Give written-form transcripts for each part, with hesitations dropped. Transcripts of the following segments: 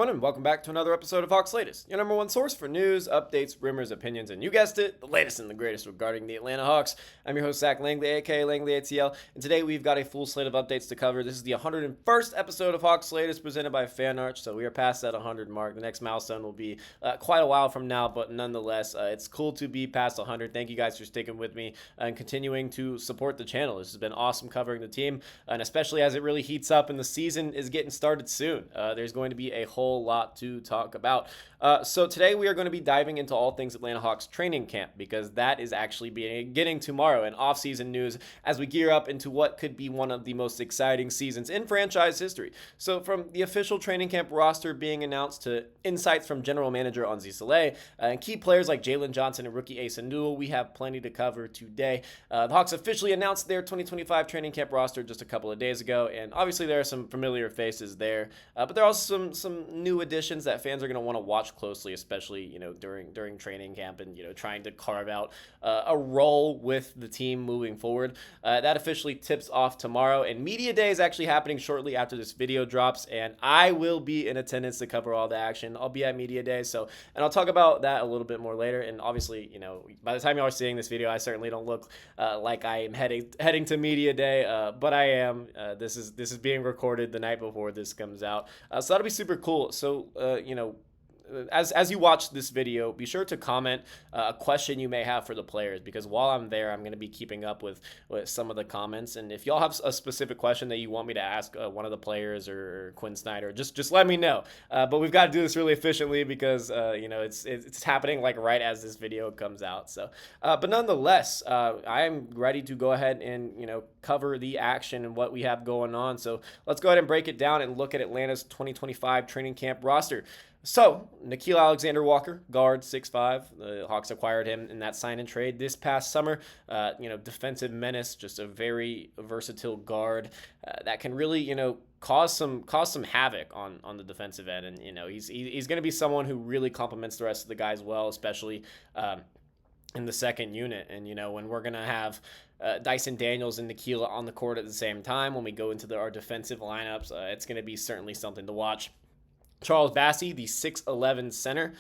everyone, and welcome back to another episode of Hawks Latest, your number one source for news, updates, rumors, opinions, and you guessed it, the latest and the greatest regarding the Atlanta Hawks. I'm your host, Zach Langley, aka Langley ATL, and today we've got a full slate of updates to cover. This is the 101st episode of Hawks Latest presented by FanArch, so we are past that 100 mark. The next milestone will be quite a while from now, but nonetheless, it's cool to be past 100. Thank you guys for sticking with me and continuing to support the channel. This has been awesome covering the team, and especially as it really heats up and the season is getting started soon. There's going to be a whole lot to talk about. So today we are going to be diving into all things Atlanta Hawks training camp, because that is actually beginning tomorrow, and offseason news as we gear up into what could be one of the most exciting seasons in franchise history. So from the official training camp roster being announced to insights from general manager Onzi Saleh and key players like Jalen Johnson and rookie Asa Newell, we have plenty to cover today. The Hawks officially announced their 2025 training camp roster just a couple of days ago, and obviously there are some familiar faces there, but there are also some new additions that fans are going to want to watch closely, especially during training camp and trying to carve out a role with the team moving forward. That officially tips off tomorrow, and media day is actually happening shortly after this video drops, and I will be in attendance to cover all the action. I'll be at media day, and I'll talk about that a little bit more later. And obviously, by the time y'all are seeing this video, I certainly don't look like I am heading to media day, but I am. This is being recorded the night before this comes out, so that'll be super cool. So as you watch this video, be sure to comment a question you may have for the players, because while I'm there, I'm going to be keeping up with some of the comments. And if y'all have a specific question that you want me to ask one of the players or Quinn Snyder, just let me know. But we've got to do this really efficiently, because it's happening like right as this video comes out. So, but nonetheless, I'm ready to go ahead and cover the action and what we have going on. So let's go ahead and break it down and look at Atlanta's 2025 training camp roster. So, Nickeil Alexander-Walker, guard, 6'5". The Hawks acquired him in that sign and trade this past summer. Defensive menace, just a very versatile guard that can really, cause some havoc on the defensive end. And, he's going to be someone who really complements the rest of the guys well, especially in the second unit. And, when we're going to have Dyson Daniels and Nickeil on the court at the same time, when we go into our defensive lineups, it's going to be certainly something to watch. Charles Bassey, the 6'11 center,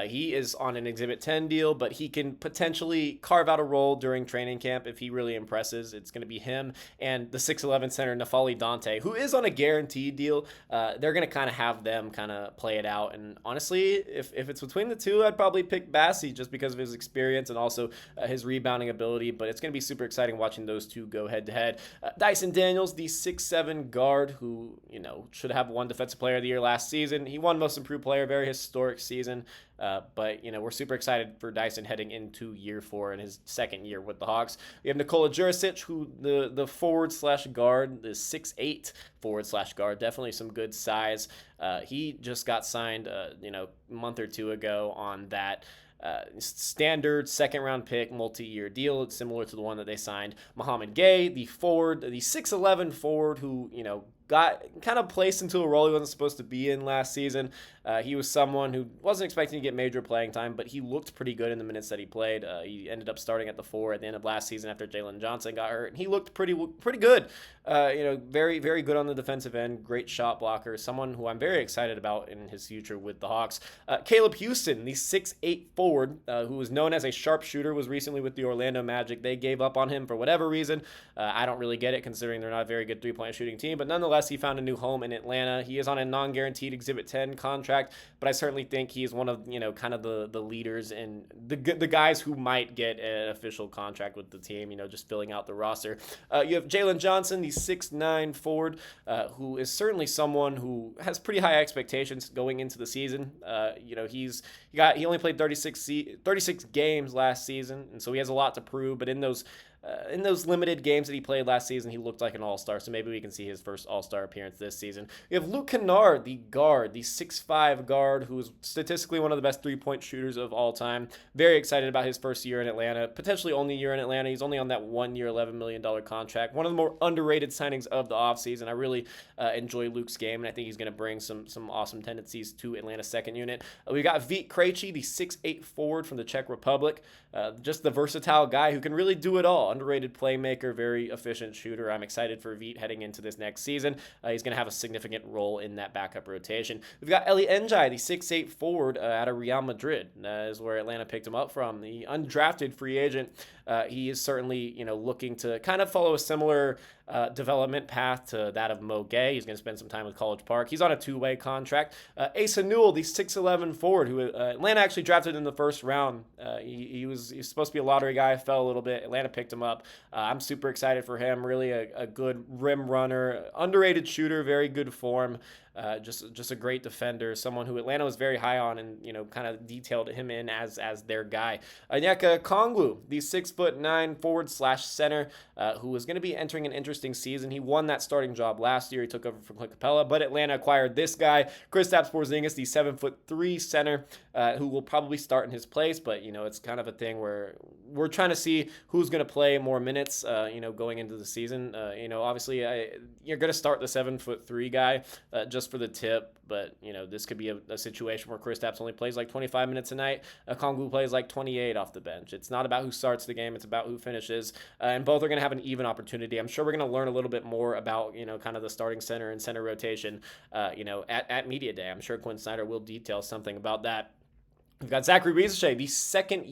he is on an Exhibit 10 deal, but he can potentially carve out a role during training camp if he really impresses. It's going to be him and the 6'11 center, N'Faly Dante, who is on a guaranteed deal. They're going to kind of have them kind of play it out. And honestly, if it's between the two, I'd probably pick Bassey just because of his experience and also his rebounding ability. But it's going to be super exciting watching those two go head-to-head. Dyson Daniels, the 6'7 guard, who, should have won Defensive Player of the Year last season. He won Most Improved Player, very historic season. But we're super excited for Dyson heading into year 4 in his second year with the Hawks. We have Nikola Jurisic, who the forward/guard, the 6'8 forward/guard, definitely some good size. He just got signed, a month or two ago on that standard second-round pick multi-year deal. It's similar to the one that they signed Mohamed Gay, the 6'11 forward, who got kind of placed into a role he wasn't supposed to be in last season. He was someone who wasn't expecting to get major playing time, but he looked pretty good in the minutes that he played. He ended up starting at the 4 at the end of last season after Jalen Johnson got hurt, and he looked pretty good. Very, very good on the defensive end, great shot blocker, someone who I'm very excited about in his future with the Hawks. Caleb Houston, the 6'8 forward, who was known as a sharpshooter, was recently with the Orlando Magic. They gave up on him for whatever reason. I don't really get it, considering they're not a very good three-point shooting team, but nonetheless, he found a new home in Atlanta. He is on a non-guaranteed Exhibit 10 contract, but I certainly think he is one of, kind of the leaders and the guys who might get an official contract with the team, just filling out the roster. You have Jalen Johnson, the 6'9 forward, who is certainly someone who has pretty high expectations going into the season. He only played 36 games last season, and so he has a lot to prove, but in those limited games that he played last season, he looked like an all-star, so maybe we can see his first all-star appearance this season. We have Luke Kennard, the guard, the 6'5 guard, who is statistically one of the best three-point shooters of all time. Very excited about his first year in Atlanta, potentially only year in Atlanta. He's only on that 1 year, $11 million contract. One of the more underrated signings of the offseason. I really enjoy Luke's game, and I think he's going to bring some awesome tendencies to Atlanta's second unit. We got Vít Krejci, the 6'8 forward from the Czech Republic. Just the versatile guy who can really do it all. Underrated playmaker, very efficient shooter. I'm excited for Vite heading into this next season. He's going to have a significant role in that backup rotation. We've got Eli Njai, the 6'8 forward out of Real Madrid, is where Atlanta picked him up from. The undrafted free agent. He is certainly, looking to kind of follow a similar development path to that of Mo Gay. He's going to spend some time with College Park. He's on a two-way contract. Asa Newell, the 6'11 forward, who Atlanta actually drafted in the first round. He was supposed to be a lottery guy, fell a little bit. Atlanta picked him up. I'm super excited for him. Really a good rim runner, underrated shooter, very good form. Just a great defender, someone who Atlanta was very high on and, kind of detailed him in as their guy. Onyeka Okongwu, the 6'9" forward/center, who is going to be entering an interesting season. He won that starting job last year. He took over from Clint Capella, but Atlanta acquired this guy, Kristaps Porzingis, the 7'3" center, who will probably start in his place, but, it's kind of a thing where we're trying to see who's going to play more minutes, going into the season. Obviously, you're going to start the 7'3" guy, just for the tip, but this could be a situation where Kristaps only plays like 25 minutes a night. Okongwu plays like 28 off the bench. It's not about who starts the game, it's about who finishes, and both are going to have an even opportunity. I'm sure we're going to learn a little bit more about kind of the starting center and center rotation at media day. I'm sure Quinn Snyder will detail something about that. We've got Zachary Riesche, the second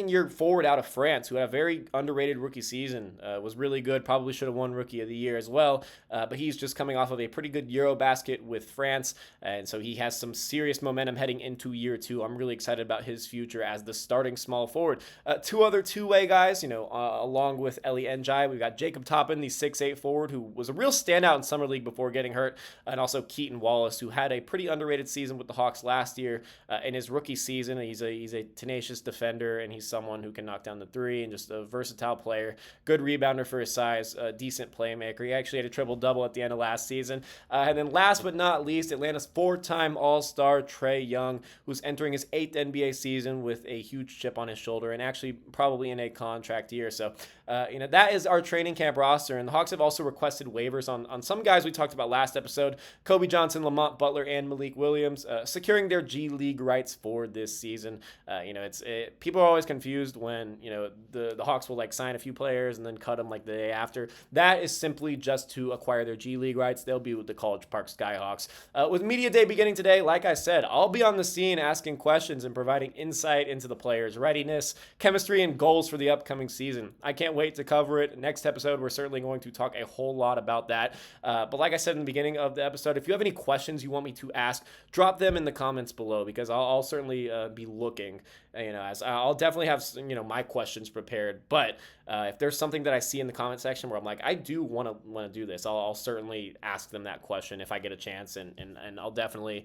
year forward out of France, who had a very underrated rookie season, was really good, probably should have won Rookie of the Year as well, but he's just coming off of a pretty good Eurobasket with France, and so he has some serious momentum heading into year two. I'm really excited about his future as the starting small forward. Two other two-way guys, along with Eli Njai, we've got Jacob Toppin, the 6'8 forward, who was a real standout in Summer League before getting hurt, and also Keaton Wallace, who had a pretty underrated season with the Hawks last year. In his rookie season, he's a tenacious defender, and he's someone who can knock down the three and just a versatile player, good rebounder for his size, a decent playmaker. He actually had a triple-double at the end of last season. And then last but not least, Atlanta's four-time All-Star Trae Young, who's entering his 8th NBA season with a huge chip on his shoulder and actually probably in a contract year. So, that is our training camp roster, and the Hawks have also requested waivers on some guys we talked about last episode, Kobe Johnson, Lamont Butler, and Malik Williams, securing their G League rights for this season. People are always confused when the Hawks will sign a few players and then cut them the day after. That is simply just to acquire their G League rights. They'll be with the College Park Skyhawks. With media day beginning today, like I said, I'll be on the scene asking questions and providing insight into the players' readiness, chemistry, and goals for the upcoming season. I can't wait to cover it. Next episode, we're certainly going to talk a whole lot about that. But like I said in the beginning of the episode, if you have any questions you want me to ask, drop them in the comments below, because I'll certainly be looking. As I'll definitely have my questions prepared. But if there's something that I see in the comment section where I'm like, I do want to do this, I'll certainly ask them that question if I get a chance, and I'll definitely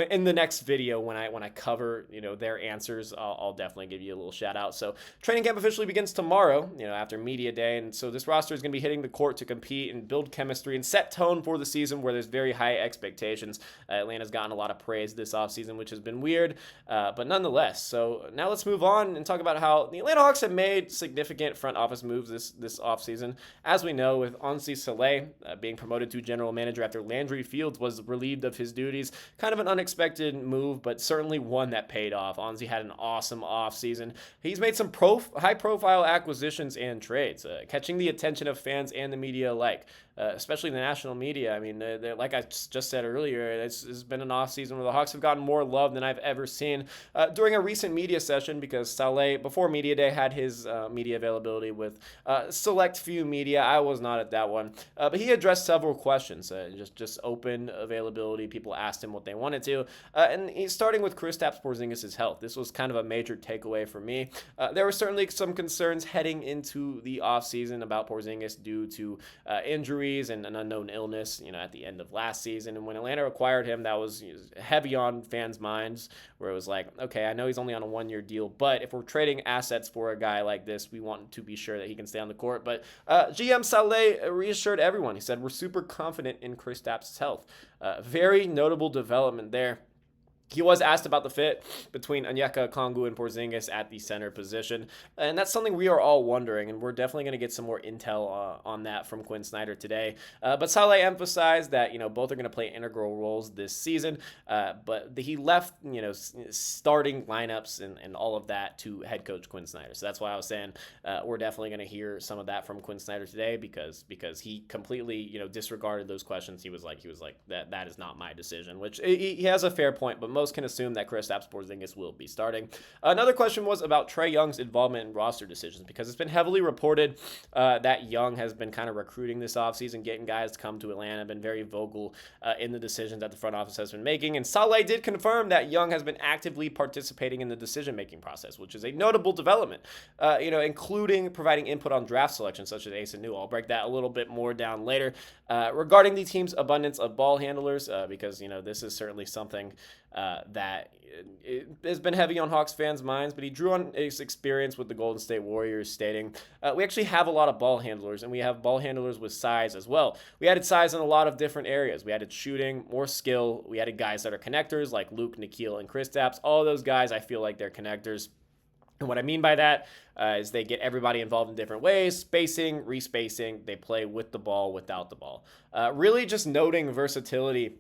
in the next video when I cover their answers, I'll definitely give you a little shout out. So training camp officially begins tomorrow, after media day, and so this roster is going to be hitting the court to compete and build chemistry and set tone for the season where there's very high expectations. Atlanta's gotten a lot of praise this offseason, which has been weird, but nonetheless. So now let's move on and talk about how the Atlanta Hawks have made significant front office moves this offseason. As we know, with Onsi Saleh being promoted to general manager after Landry Fields was relieved of his duties. Kind of an unexpected move, but certainly one that paid off. Onsi had an awesome offseason. He's made some high-profile acquisitions and trades, catching the attention of fans and the media alike. Especially the national media. I mean, like I just said earlier, it's been an offseason where the Hawks have gotten more love than I've ever seen. During a recent media session, because Saleh, before media day, had his media availability with select few media. I was not at that one. But he addressed several questions, just open availability. People asked him what they wanted to. And he's starting with Kristaps Porzingis' health. This was kind of a major takeaway for me. There were certainly some concerns heading into the offseason about Porzingis due to injury and an unknown illness, at the end of last season. And when Atlanta acquired him, that was heavy on fans' minds, where it was like, okay, I know he's only on a one-year deal, but if we're trading assets for a guy like this, we want to be sure that he can stay on the court. But GM Saleh reassured everyone. He said, we're super confident in Kristaps' health. Very notable development there. He was asked about the fit between Onyeka Okongwu and Porzingis at the center position, and that's something we are all wondering, and we're definitely going to get some more intel on that from Quinn Snyder today. But Saleh emphasized that both are going to play integral roles this season, but he left starting lineups and all of that to head coach Quinn Snyder. So that's why I was saying we're definitely going to hear some of that from Quinn Snyder today because he completely disregarded those questions. He was like that is not my decision, which he has a fair point, but most can assume that Kristaps Porzingis will be starting. Another question was about Trae Young's involvement in roster decisions because it's been heavily reported that Young has been kind of recruiting this offseason, getting guys to come to Atlanta, been very vocal in the decisions that the front office has been making. And Saleh did confirm that Young has been actively participating in the decision-making process, which is a notable development, including providing input on draft selection, such as Asa Newell. I'll break that a little bit more down later. Regarding the team's abundance of ball handlers, because this is certainly something that it has been heavy on Hawks fans' minds, but he drew on his experience with the Golden State Warriors, stating, we actually have a lot of ball handlers, and we have ball handlers with size as well. We added size in a lot of different areas. We added shooting, more skill. We added guys that are connectors like Luke, Nikhil, and Kristaps. All those guys, I feel like they're connectors. And what I mean by that is they get everybody involved in different ways, spacing, respacing. They play with the ball, without the ball. Really just noting versatility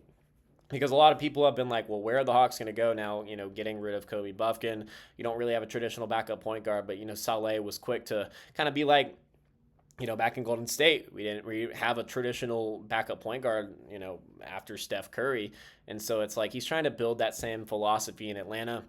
because a lot of people have been like, well, where are the Hawks going to go now, getting rid of Kobe Buffkin? You don't really have a traditional backup point guard, but, Saleh was quick to kind of be like, back in Golden State, we didn't have a traditional backup point guard, after Steph Curry. And so it's like he's trying to build that same philosophy in Atlanta.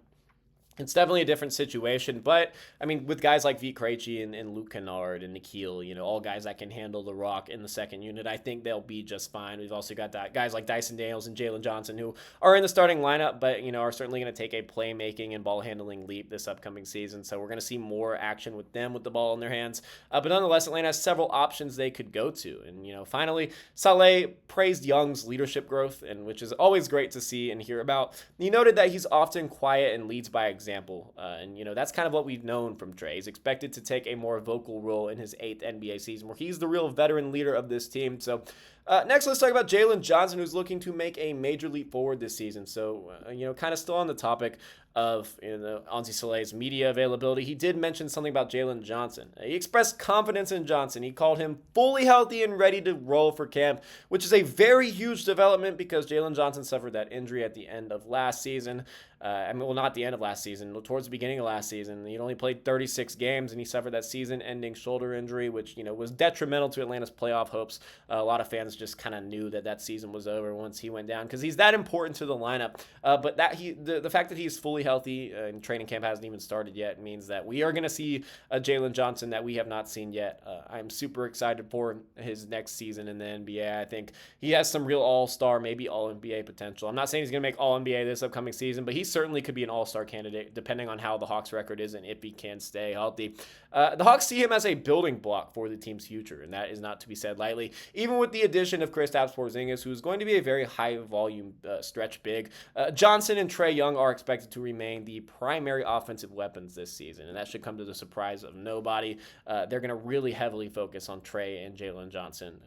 It's definitely a different situation, but with guys like Vit Krejci and Luke Kennard and Nikhil, all guys that can handle the rock in the second unit, I think they'll be just fine. We've also got guys like Dyson Daniels and Jalen Johnson who are in the starting lineup, but are certainly going to take a playmaking and ball handling leap this upcoming season. So we're going to see more action with them with the ball in their hands. But nonetheless, Atlanta has several options they could go to, and finally, Saleh praised Young's leadership growth, and which is always great to see and hear about. He noted that he's often quiet and leads by example. And that's kind of what we've known from Trae. He's expected to take a more vocal role in his 8th NBA season where he's the real veteran leader of this team. So next, let's talk about Jalen Johnson, who's looking to make a major leap forward this season. So, kind of still on the topic of Anzi Saleh's media availability, he did mention something about Jalen Johnson. He expressed confidence in Johnson. He called him fully healthy and ready to roll for camp, which is a very huge development because Jalen Johnson suffered that injury at the end of last season. Not the end of last season, towards the beginning of last season. He'd only played 36 games, and he suffered that season-ending shoulder injury, which, was detrimental to Atlanta's playoff hopes. A lot of fans just kind of knew that season was over once he went down because he's that important to the lineup. But the fact that he's fully healthy and training camp hasn't even started yet means that we are going to see a Jalen Johnson that we have not seen yet. I'm super excited for his next season in the NBA. I think he has some real all-star, maybe all-NBA potential. I'm not saying he's going to make all-NBA this upcoming season, but he certainly could be an all-star candidate depending on how the Hawks record is and if he can stay healthy. The Hawks see him as a building block for the team's future, and that is not to be said lightly. Even with the addition of Kristaps Porzingis, who is going to be a very high-volume stretch big, Johnson and Trae Young are expected to remain the primary offensive weapons this season, and that should come to the surprise of nobody. They're going to really heavily focus on Trae and Jalen Johnson,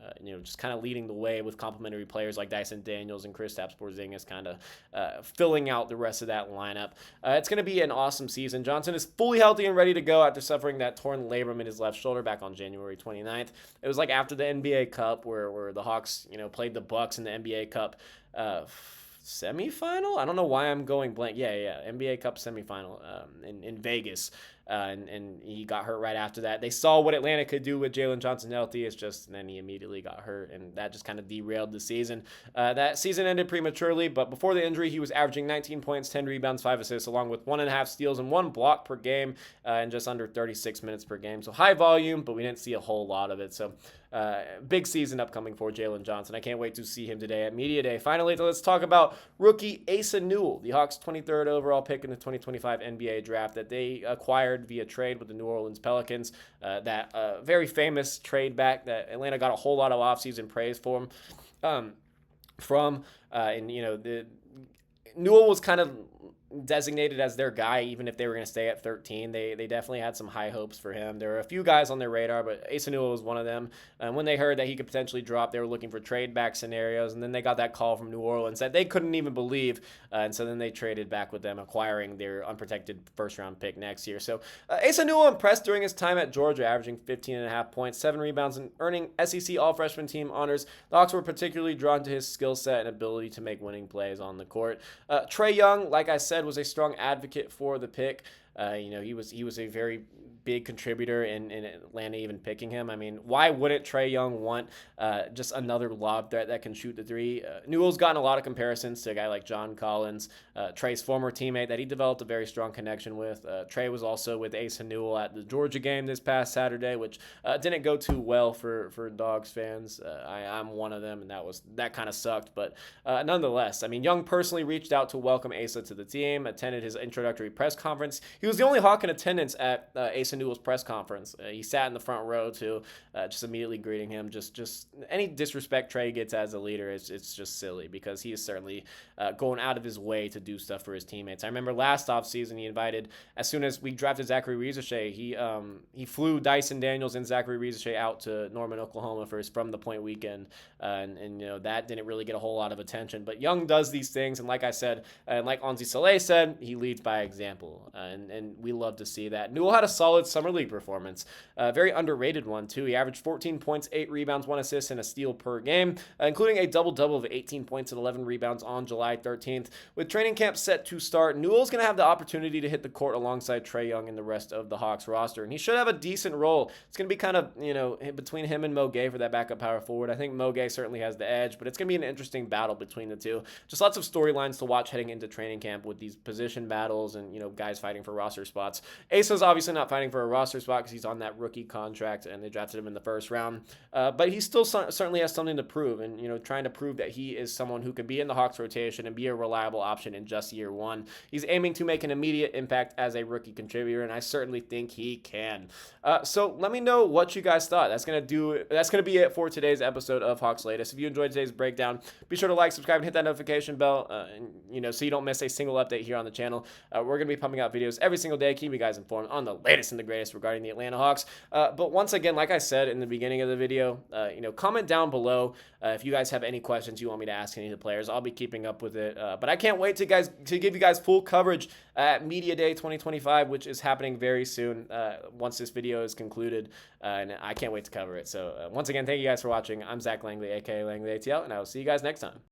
just kind of leading the way with complementary players like Dyson Daniels and Kristaps Porzingis kind of filling out the rest of that lineup. It's going to be an awesome season. Johnson is fully healthy and ready to go after suffering that torn labrum in his left shoulder back on January 29th. It was like after the NBA Cup where the Hawks, played the Bucks in the NBA Cup semifinal. I don't know why I'm going blank. Yeah. NBA Cup semifinal in Vegas. And he got hurt right after that. They saw what Atlanta could do with Jalen Johnson healthy. And then he immediately got hurt, and that just kind of derailed the season. That season ended prematurely, but before the injury, he was averaging 19 points, 10 rebounds, 5 assists, along with 1.5 steals and 1 block per game, and just under 36 minutes per game. So high volume, but we didn't see a whole lot of it. So big season upcoming for Jalen Johnson. I can't wait to see him today at Media Day. Finally, let's talk about rookie Asa Newell, the Hawks' 23rd overall pick in the 2025 NBA draft that they acquired via trade with the New Orleans Pelicans. That very famous trade back that Atlanta got a whole lot of offseason praise for him. Newell was kind of designated as their guy, even if they were going to stay at 13. They definitely had some high hopes for him. There were a few guys on their radar, but Asa Newell was one of them. And when they heard that he could potentially drop, they were looking for trade back scenarios. And then they got that call from New Orleans that they couldn't even believe. And so then they traded back with them, acquiring their unprotected first-round pick next year. So Asa Newell impressed during his time at Georgia, averaging 15.5 points, 7 rebounds, and earning SEC All-Freshman Team honors. The Hawks were particularly drawn to his skill set and ability to make winning plays on the court. Trae Young, like I said, was a strong advocate for the pick. He was a very big contributor in Atlanta even picking him. I mean, why wouldn't Trae Young want just another lob threat that can shoot the three? Newell's gotten a lot of comparisons to a guy like John Collins, Trae's former teammate that he developed a very strong connection with. Trae was also with Asa Newell at the Georgia game this past Saturday, which didn't go too well for Dogs fans. I'm one of them, and that kind of sucked. But nonetheless, I mean, Young personally reached out to welcome Asa to the team, attended his introductory press conference. He was the only Hawk in attendance at Asa Newell's press conference. He sat in the front row too, just immediately greeting him. Just any disrespect Trae gets as a leader it's just silly, because he is certainly going out of his way to do stuff for his teammates. I remember last offseason he invited, as soon as we drafted Zachary Riezeshe, he flew Dyson Daniels and Zachary Riezeshe out to Norman, Oklahoma for his From the Point weekend, and that didn't really get a whole lot of attention. But Young does these things, and like I said, and like Onzi Saleh said, he leads by example, and we love to see that. Newell had a solid summer league performance, a very underrated one too. He averaged 14 points, 8 rebounds, 1 assist, and a steal per game, including a double-double of 18 points and 11 rebounds on July 13th. With training camp set to start, Newell's going to have the opportunity to hit the court alongside Trae Young and the rest of the Hawks roster, and he should have a decent role. It's going to be kind of, between him and Mo Gay for that backup power forward. I think Mo Gay certainly has the edge, but it's going to be an interesting battle between the two. Just lots of storylines to watch heading into training camp with these position battles and, guys fighting for roster spots. Asa's obviously not fighting for a roster spot because he's on that rookie contract and they drafted him in the first round. But he still certainly has something to prove, and, trying to prove that he is someone who can be in the Hawks rotation and be a reliable option in just year one. He's aiming to make an immediate impact as a rookie contributor, and I certainly think he can. So let me know what you guys thought. That's gonna be it for today's episode of Hawks Latest. If you enjoyed today's breakdown, be sure to like, subscribe, and hit that notification bell, so you don't miss a single update here on the channel. We're gonna be pumping out videos every single day, keeping you guys informed on the latest and the greatest regarding the Atlanta Hawks. But once again, like I said in the beginning of the video, comment down below if you guys have any questions you want me to ask any of the players. I'll be keeping up with it. But I can't wait to give you guys full coverage at Media Day 2025, which is happening very soon once this video is concluded. And I can't wait to cover it. So once again, thank you guys for watching. I'm Zach Langley, aka Langley ATL, and I will see you guys next time.